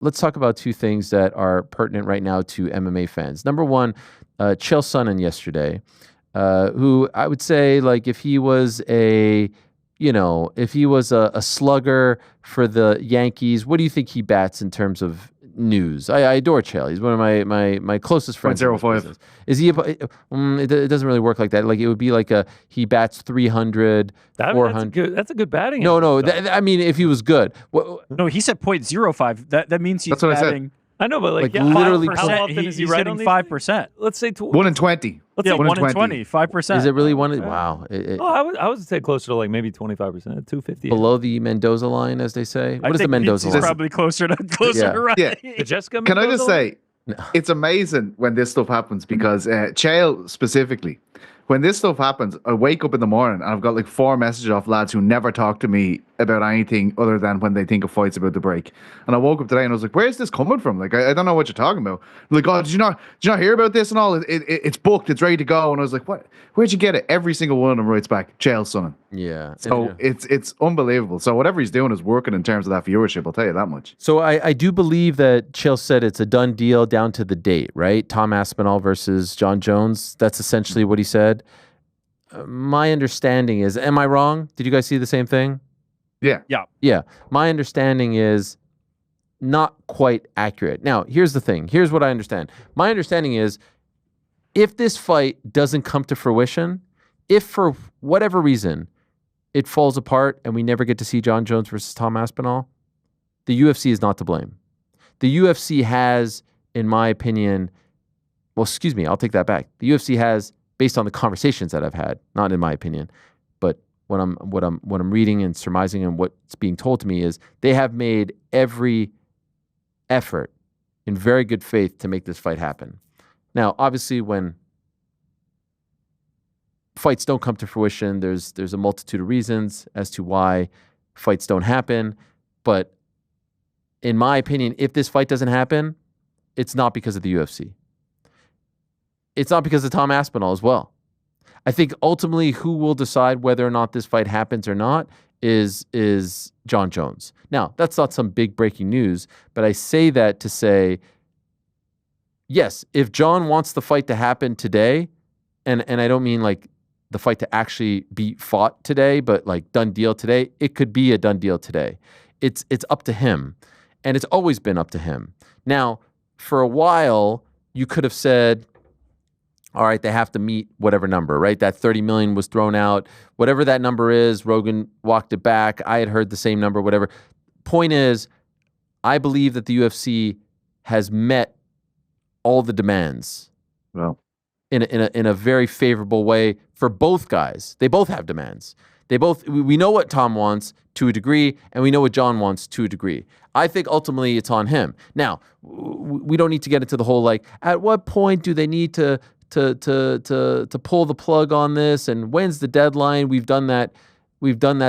let's talk about two things that are pertinent right now to MMA fans. Number one, Chael Sonnen yesterday, who I would say, like, if he was a slugger for the Yankees, what do you think he bats in terms of news? I adore Chael. He's one of my closest friends. 0.05. Is he? It doesn't really work like that. Like, it would be like he bats 300, 400. That's a good batting. No. I mean, if he was good. No, he said 0.05. That means he's That's what batting. I know, but like literally, how often is he he's right hitting on these 5%. Let's say 1 in 20. Let's say 1 in 20, 5%. Is it really one? Wow. I would say closer to like maybe 25%, 250. Below the Mendoza line, as they say. What is the Mendoza line? Probably closer to right. Yeah. The Jessica Can I Mendoza just say, it's amazing when this stuff happens because Chael specifically, when this stuff happens, I wake up in the morning and I've got like 4 messages off lads who never talk to me about anything other than when they think of fights about the break. And I woke up today and I was like, where's this coming from? Like, I don't know what you're talking about. Like, oh, did you not hear about this and all? It's booked, it's ready to go. And I was like, what? Where'd you get it? Every single one of them writes back, Chael Sonnen. Yeah. So it's unbelievable. So whatever he's doing is working in terms of that viewership, I'll tell you that much. So I do believe that Chael said it's a done deal down to the date, right? Tom Aspinall versus Jon Jones. That's essentially what he said. My understanding is, am I wrong? Did you guys see the same thing? Yeah. My understanding is not quite accurate. Now, here's the thing. Here's what I understand. My understanding is, if this fight doesn't come to fruition, if for whatever reason it falls apart and we never get to see Jon Jones versus Tom Aspinall, the UFC is not to blame. The UFC has, in my opinion, well, excuse me, I'll take that back. The UFC has, based on the conversations that I've had, not in my opinion, but what I'm reading and surmising and what's being told to me is they have made every effort in very good faith to make this fight happen. Now, obviously, when fights don't come to fruition, there's a multitude of reasons as to why fights don't happen. But in my opinion, if this fight doesn't happen, it's not because of the UFC. It's not because of Tom Aspinall as well. I think ultimately who will decide whether or not this fight happens or not is Jon Jones. Now, that's not some big breaking news, but I say that to say, yes, if Jon wants the fight to happen today, and I don't mean like the fight to actually be fought today, but like done deal today, it could be a done deal today. It's up to him, and it's always been up to him. Now, for a while, you could have said, all right, they have to meet whatever number, right? That 30 million was thrown out. Whatever that number is, Rogan walked it back. I had heard the same number, whatever. Point is, I believe that the UFC has met all the demands. Well, in a very favorable way for both guys. They both have demands. We know what Tom wants to a degree, and we know what Jon wants to a degree. I think ultimately it's on him. Now, we don't need to get into the whole, like, at what point do they need to pull the plug on this, and when's the deadline? We've done that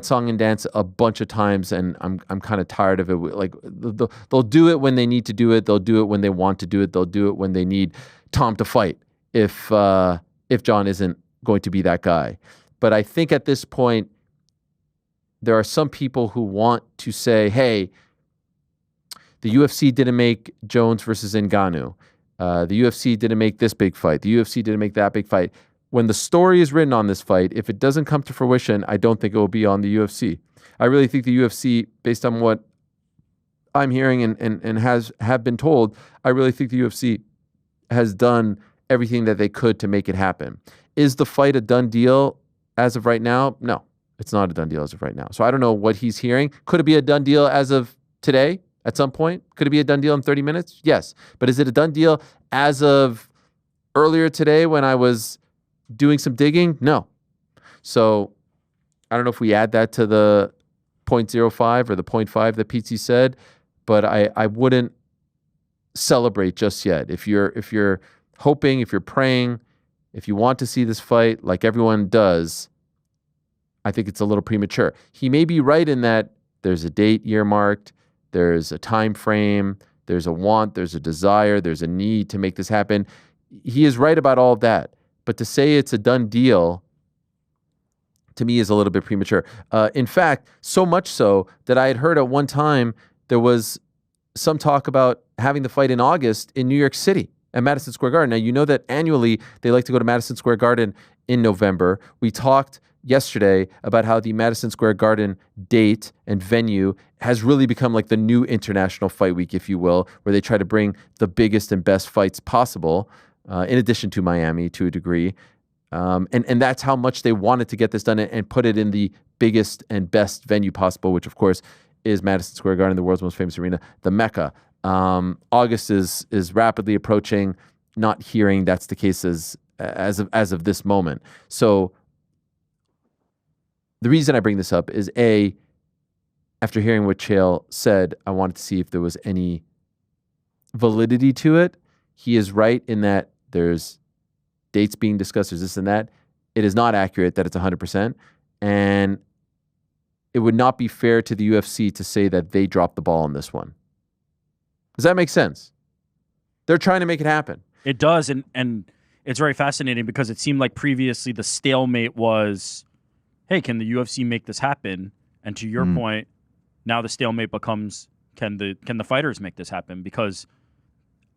song and dance a bunch of times, and I'm kind of tired of it. Like, they'll do it when they need to do it. They'll do it when they want to do it. They'll do it when they need Tom to fight. If Jon isn't going to be that guy. But I think at this point, there are some people who want to say, hey, the UFC didn't make Jones versus Ngannou. The UFC didn't make this big fight. The UFC didn't make that big fight. When the story is written on this fight, if it doesn't come to fruition, I don't think it will be on the UFC. I really think the UFC, based on what I'm hearing and have been told, I really think the UFC has done everything that they could to make it happen. Is the fight a done deal as of right now? No, it's not a done deal as of right now. So I don't know what he's hearing. Could it be a done deal as of today at some point? Could it be a done deal in 30 minutes? Yes. But is it a done deal as of earlier today when I was doing some digging? No. So I don't know if we add that to the 0.05 or the 0.5 that Pizzi said, but I wouldn't celebrate just yet. If you're hoping, if you're praying, if you want to see this fight like everyone does, I think it's a little premature. He may be right in that there's a date earmarked, there's a time frame, there's a want, there's a desire, there's a need to make this happen. He is right about all of that. But to say it's a done deal, to me, is a little bit premature. In fact, so much so that I had heard at one time there was some talk about having the fight in August in New York City at Madison Square Garden. Now, you know that annually they like to go to Madison Square Garden in November. We talked yesterday about how the Madison Square Garden date and venue has really become like the new international fight week, if you will, where they try to bring the biggest and best fights possible, in addition to Miami to a degree. And that's how much they wanted to get this done and put it in the biggest and best venue possible, which of course is Madison Square Garden, the world's most famous arena, the Mecca. August is rapidly approaching. Not hearing that's the case as of this moment. So the reason I bring this up is after hearing what Chael said, I wanted to see if there was any validity to it. He is right in that there's dates being discussed, there's this and that. It is not accurate that it's 100%. And it would not be fair to the UFC to say that they dropped the ball on this one. Does that make sense? They're trying to make it happen. It does, and it's very fascinating because it seemed like previously the stalemate was, hey, can the UFC make this happen? And to your point, now the stalemate becomes, can the fighters make this happen? Because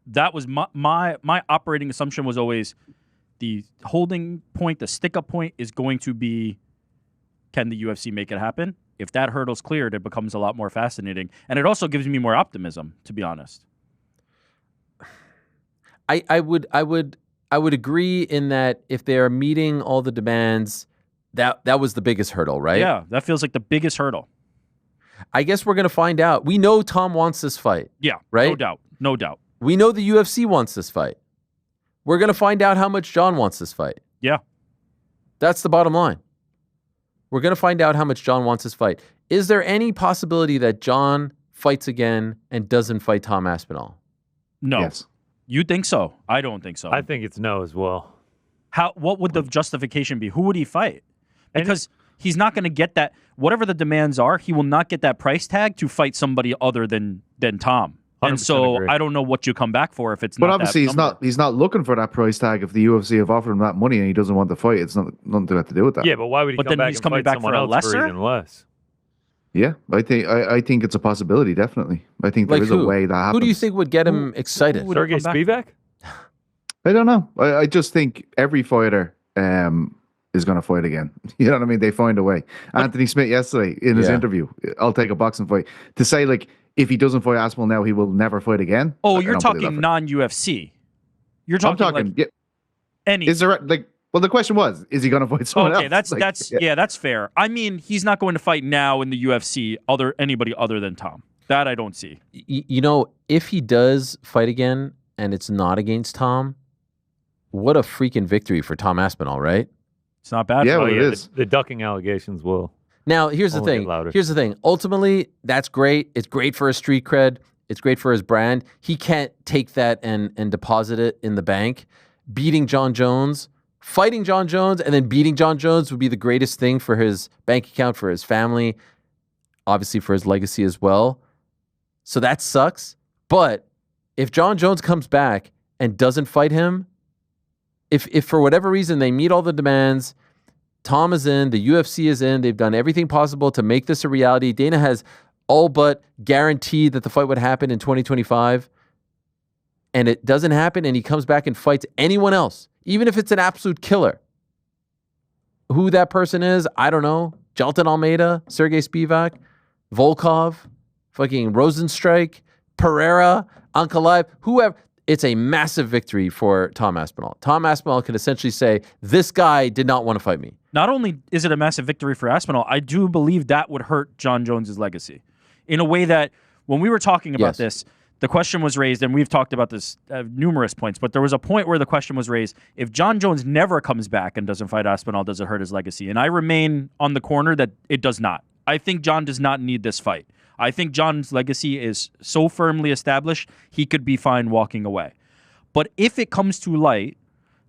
that was my operating assumption was always the holding point, the stick-up point is going to be, can the UFC make it happen? If that hurdle's cleared, it becomes a lot more fascinating. And it also gives me more optimism, to be honest. I would agree in that if they are meeting all the demands, that was the biggest hurdle, right? Yeah, that feels like the biggest hurdle. I guess we're going to find out. We know Tom wants this fight. Yeah, right? No doubt. We know the UFC wants this fight. We're going to find out how much Jon wants this fight. Yeah. That's the bottom line. We're going to find out how much Jon wants this fight. Is there any possibility that Jon fights again and doesn't fight Tom Aspinall? No. Yes. You think so? I don't think so. I think it's no as well. What would the justification be? Who would he fight? Because he's not going to get that. Whatever the demands are, he will not get that price tag to fight somebody other than Tom. And so agree. I don't know what you come back for if it's But not. obviously he's not looking for that price tag. If the UFC have offered him that money and he doesn't want the fight, it's nothing to do with that. Yeah, but why would he But come then back he's and coming fight back someone for a else lesser? for even less? Yeah, I think it's a possibility. Definitely, I think there is a way that happens. Who do you think would get him excited? would Sergey come back? Spivak? I don't know. I just think every fighter is going to fight again. You know what I mean? They find a way. Anthony Smith yesterday in his interview, I'll take a boxing fight, to say like if he doesn't fight Aspinall now, he will never fight again. Oh, you're talking non-UFC. You're talking. I'm talking. Like any. Is there like? Well, the question was, is he going to fight someone else? Okay, that's fair. I mean, he's not going to fight now in the UFC anybody other than Tom. That I don't see. You know, if he does fight again and it's not against Tom, what a freaking victory for Tom Aspinall, right? It's not bad. Yeah, well, it is. The ducking allegations will. Now, here's the thing. Here's the thing. Ultimately, that's great. It's great for his street cred. It's great for his brand. He can't take that and deposit it in the bank. Beating Jon Jones, fighting Jon Jones, and then beating Jon Jones would be the greatest thing for his bank account, for his family, obviously for his legacy as well. So that sucks. But if Jon Jones comes back and doesn't fight him, if for whatever reason they meet all the demands, Tom is in, the UFC is in, they've done everything possible to make this a reality. Dana has all but guaranteed that the fight would happen in 2025, and it doesn't happen, and he comes back and fights anyone else, even if it's an absolute killer. Who that person is, I don't know. Jelton Almeida, Sergey Spivak, Volkov, fucking Rosenstrike, Pereira, Ankalaev, whoever. It's a massive victory for Tom Aspinall. Tom Aspinall can essentially say, this guy did not want to fight me. Not only is it a massive victory for Aspinall, I do believe that would hurt Jon Jones's legacy in a way that when we were talking about this, the question was raised, and we've talked about this at numerous points, but there was a point where the question was raised, if Jon Jones never comes back and doesn't fight Aspinall, does it hurt his legacy? And I remain on the corner that it does not. I think Jon does not need this fight. I think Jon's legacy is so firmly established, he could be fine walking away. But if it comes to light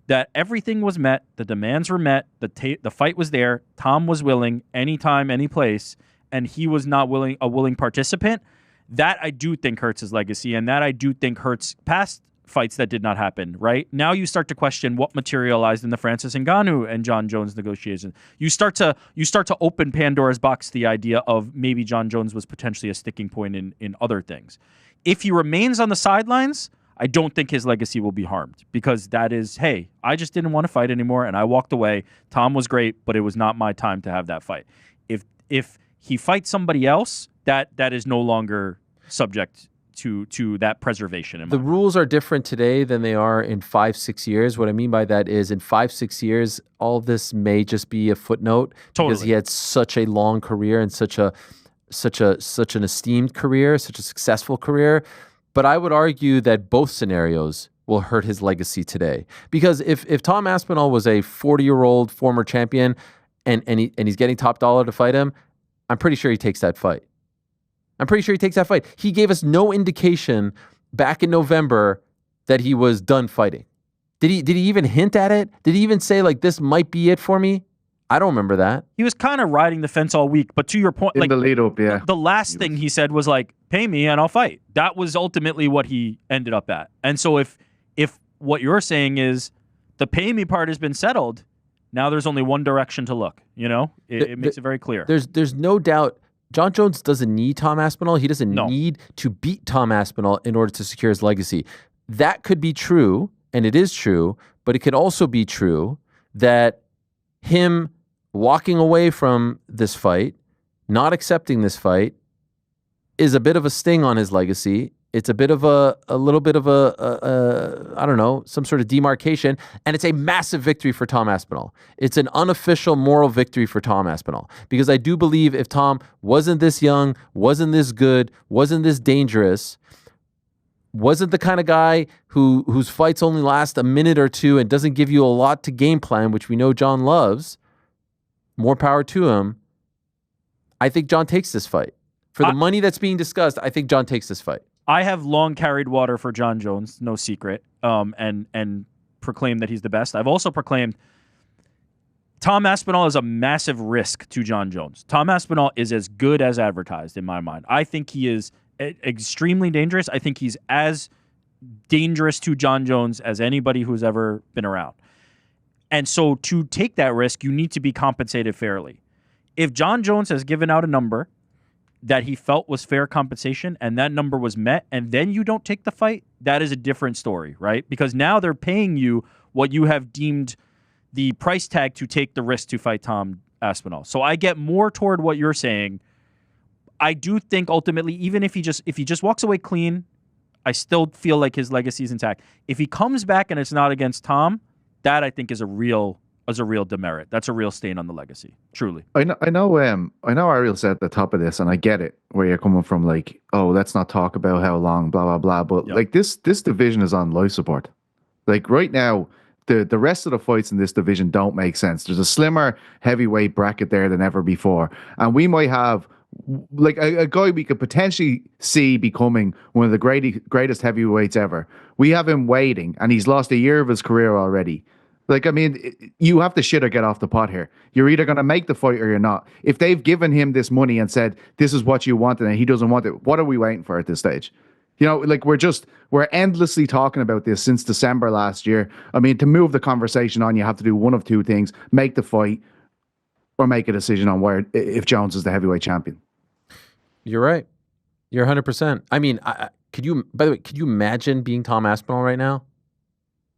that everything was met, the demands were met, the fight was there, Tom was willing, anytime, any place, and he was not a willing participant, that I do think hurts his legacy, and that I do think hurts past fights that did not happen, right? Now you start to question what materialized in the Francis Ngannou and Jon Jones negotiation. You start to open Pandora's box, the idea of maybe Jon Jones was potentially a sticking point in other things. If he remains on the sidelines, I don't think his legacy will be harmed, because that is, hey, I just didn't want to fight anymore and I walked away. Tom was great, but it was not my time to have that fight. If he fights somebody else, that is no longer subject to that preservation. The rules are different today than they are in 5-6 years. What I mean by that is in 5-6 years, all this may just be a footnote because he had such a long career and such an esteemed career, such a successful career. But I would argue that both scenarios will hurt his legacy today. Because if Tom Aspinall was a 40-year-old former champion and he's getting top dollar to fight him, I'm pretty sure he takes that fight. He gave us no indication back in November that he was done fighting. Did he even hint at it? Did he even say, like, this might be it for me? I don't remember that. He was kind of riding the fence all week, but to your point, in the lead up, yeah. The last thing he said was like, pay me and I'll fight. That was ultimately what he ended up at. And so if what you're saying is the pay me part has been settled, now there's only one direction to look, you know? It makes it very clear. There's no doubt Jon Jones doesn't need Tom Aspinall. He doesn't need to beat Tom Aspinall in order to secure his legacy. That could be true, and it is true, but it could also be true that him walking away from this fight, not accepting this fight, is a bit of a sting on his legacy. It's a bit of a little bit of I don't know, some sort of demarcation, and it's a massive victory for Tom Aspinall. It's an unofficial moral victory for Tom Aspinall, because I do believe if Tom wasn't this young, wasn't this good, wasn't this dangerous, wasn't the kind of guy whose fights only last a minute or two and doesn't give you a lot to game plan, which we know Jon loves, more power to him. I think Jon takes this fight. For the money that's being discussed, I think Jon takes this fight. I have long carried water for Jon Jones, no secret, and proclaimed that he's the best. I've also proclaimed Tom Aspinall is a massive risk to Jon Jones. Tom Aspinall is as good as advertised in my mind. I think he is extremely dangerous. I think he's as dangerous to Jon Jones as anybody who's ever been around. And so to take that risk, you need to be compensated fairly. If Jon Jones has given out a number that he felt was fair compensation and that number was met, and then you don't take the fight, that is a different story, right? Because now they're paying you what you have deemed the price tag to take the risk to fight Tom Aspinall. So I get more toward what you're saying. I do think ultimately, even if he just walks away clean, I still feel like his legacy is intact. If he comes back and it's not against Tom, that I think is a real demerit. That's a real stain on the legacy. Truly. I know Ariel said at the top of this, and I get it, where you're coming from, like, oh, let's not talk about how long, blah, blah, blah. But like this division is on life support. Like right now, the rest of the fights in this division don't make sense. There's a slimmer heavyweight bracket there than ever before. And we might have like a guy we could potentially see becoming one of the greatest heavyweights ever. We have him waiting, and he's lost a year of his career already. Like, I mean, you have to shit or get off the pot here. You're either going to make the fight or you're not. If they've given him this money and said, this is what you want, and he doesn't want it, what are we waiting for at this stage? You know, like we're endlessly talking about this since December last year. I mean, to move the conversation on, you have to do one of two things: make the fight or make a decision on if Jones is the heavyweight champion. You're right. You're 100%. I mean, could you imagine being Tom Aspinall right now?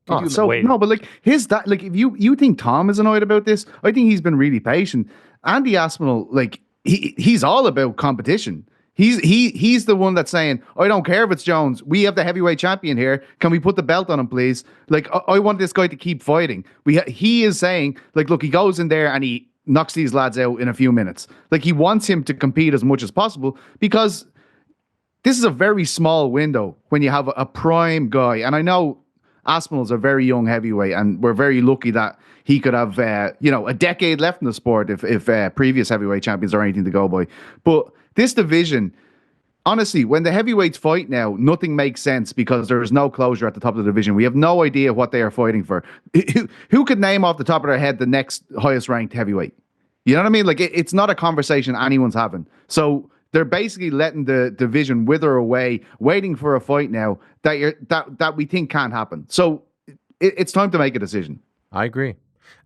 No, but like if you think Tom is annoyed about this, I think he's been really patient. Andy Aspinall, like he's all about competition. He's the one that's saying, I don't care if it's Jones. We have the heavyweight champion here. Can we put the belt on him, please? Like I want this guy to keep fighting. He is saying, like, look, he goes in there and he knocks these lads out in a few minutes. Like he wants him to compete as much as possible, because this is a very small window when you have a prime guy. And I know Aspinall's a very young heavyweight, and we're very lucky that he could have, a decade left in the sport if previous heavyweight champions are anything to go by. But this division, honestly, when the heavyweights fight now, nothing makes sense because there is no closure at the top of the division. We have no idea what they are fighting for. Who could name off the top of their head the next highest ranked heavyweight? You know what I mean? Like it's not a conversation anyone's having. So they're basically letting the division wither away, waiting for a fight now that we think can't happen. So it's time to make a decision. I agree.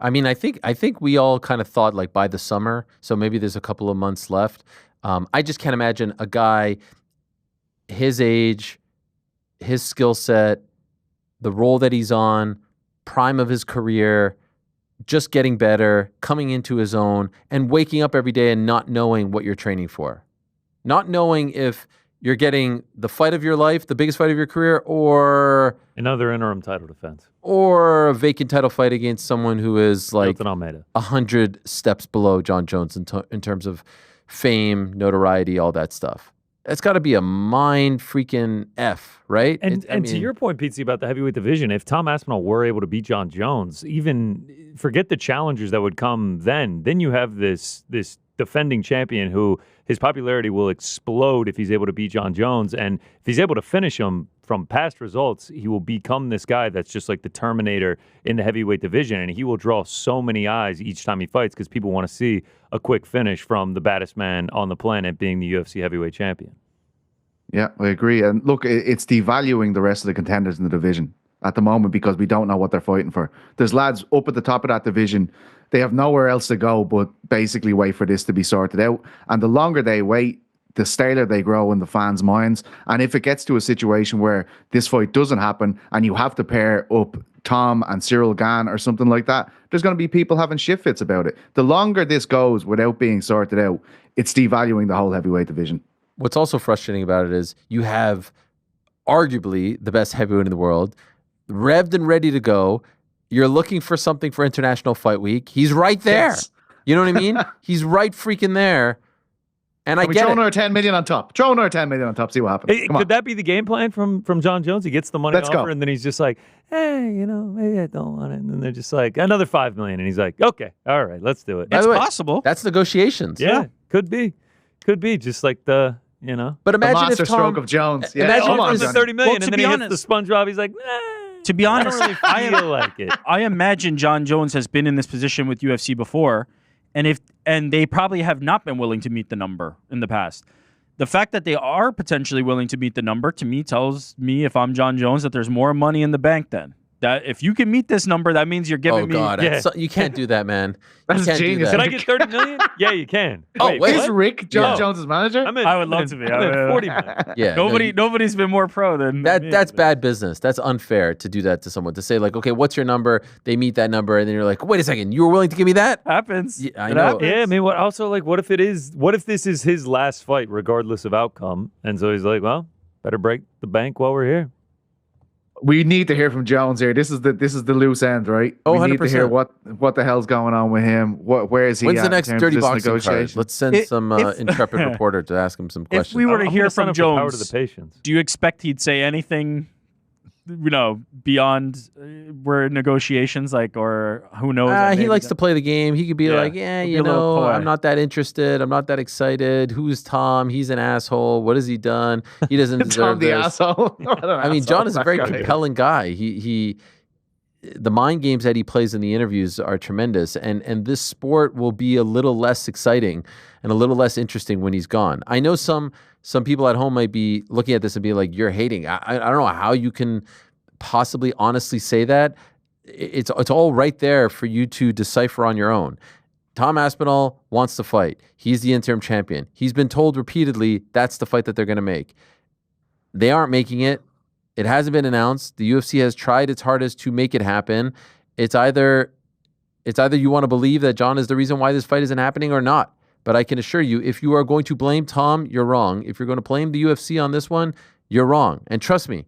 I mean, I think we all kind of thought like by the summer, so maybe there's a couple of months left. I just can't imagine a guy his age, his skill set, the role that he's on, prime of his career, just getting better, coming into his own, and waking up every day and not knowing what you're training for. Not knowing if you're getting the fight of your life, the biggest fight of your career, or another interim title defense, or a vacant title fight against someone who is like 100 steps below Jon Jones in terms of fame, notoriety, all that stuff. That's got to be a mind freaking F, right? And to your point, Pete, about the heavyweight division, if Tom Aspinall were able to beat Jon Jones, even forget the challengers that would come then you have this defending champion who his popularity will explode if he's able to beat Jon Jones. And if he's able to finish him from past results, he will become this guy that's just like the Terminator in the heavyweight division. And he will draw so many eyes each time he fights because people want to see a quick finish from the baddest man on the planet being the UFC heavyweight champion. Yeah, I agree. And look, it's devaluing the rest of the contenders in the division at the moment because we don't know what they're fighting for. There's lads up at the top of that division. They have nowhere else to go but basically wait for this to be sorted out. And the longer they wait, the staler they grow in the fans' minds. And if it gets to a situation where this fight doesn't happen and you have to pair up Tom and Cyril Gane or something like that, there's going to be people having shit fits about it. The longer this goes without being sorted out, it's devaluing the whole heavyweight division. What's also frustrating about it is you have arguably the best heavyweight in the world, revved and ready to go. You're looking for something for International Fight Week. He's right there. Yes. You know what I mean? He's right freaking there. And I get throwing it. our 10 million on top. Throwing our 10 million on top. See what happens. Hey, could that be the game plan from Jon Jones? He gets the money Let's offer, go. and then he's just like, hey, maybe I don't want it. And then they're just like, another $5 million. And he's like, okay, all right, let's do it. By It's the way, possible. That's negotiations. Yeah, could be. Just like the. But The imagine master if Tom, stroke of Jones. Yeah, imagine come if on, the Johnny. 30 million, Well, to and then be he honest- hits the SpongeBob. He's like, To be honest, I don't really feel like it. I imagine Jon Jones has been in this position with UFC before, and they probably have not been willing to meet the number in the past. The fact that they are potentially willing to meet the number, to me, tells me, if I'm Jon Jones, that there's more money in the bank then. That if you can meet this number, that means you're giving oh me. God, Yeah. you can't do that, man. That's you can't genius. Do Can that. I get 30 million? Yeah, you can. Oh, wait. what? Is Rick Jon Yeah. Jones' manager? I would love to be. I'm in 40 million. Yeah, Nobody's been more pro than me. that's bad business. That's unfair to do that to someone. To say like, okay, what's your number? They meet that number, and then you're like, wait a second, you were willing to give me that? Happens. Yeah, I It know. happens. Yeah, I mean, what if this is his last fight, regardless of outcome? And so he's like, well, better break the bank while we're here. We need to hear from Jones here. This is the loose end, right? Oh, we need to hear 100%. what the hell's going on with him. Where is he? When's at the in next terms of dirty this boxing card? negotiation? Let's send some intrepid reporter to ask him some questions. If we were to I'm hear gonna sign from up for Power to Jones, the Patience. do you expect he'd say anything, beyond we're in negotiations, or who knows? He maybe likes that- to play the game. He could be Yeah. like, yeah, He'll be a little coy. I'm not that interested. I'm not that excited. Who's Tom? He's an asshole. What has he done? He doesn't deserve Tom the this. asshole. I mean, John is a very compelling guy. The mind games that he plays in the interviews are tremendous, and this sport will be a little less exciting and a little less interesting when he's gone. I know some people at home might be looking at this and be like, "You're hating." I don't know how you can possibly honestly say that. It's all right there for you to decipher on your own. Tom Aspinall wants to fight. He's the interim champion. He's been told repeatedly that's the fight that they're going to make. They aren't making it. It hasn't been announced. The UFC has tried its hardest to make it happen. It's either you want to believe that Jon is the reason why this fight isn't happening or not. But I can assure you, if you are going to blame Tom, you're wrong. If you're going to blame the UFC on this one, you're wrong. And trust me,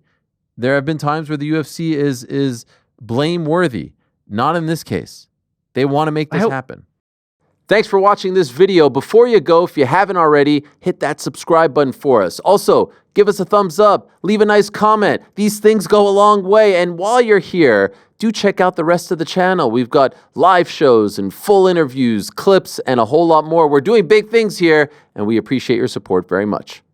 there have been times where the UFC is blameworthy. Not in this case. They want to make this happen. Thanks for watching this video. Before you go, if you haven't already, hit that subscribe button for us. Also, give us a thumbs up, leave a nice comment. These things go a long way. And while you're here, do check out the rest of the channel. We've got live shows and full interviews, clips, and a whole lot more. We're doing big things here, and we appreciate your support very much.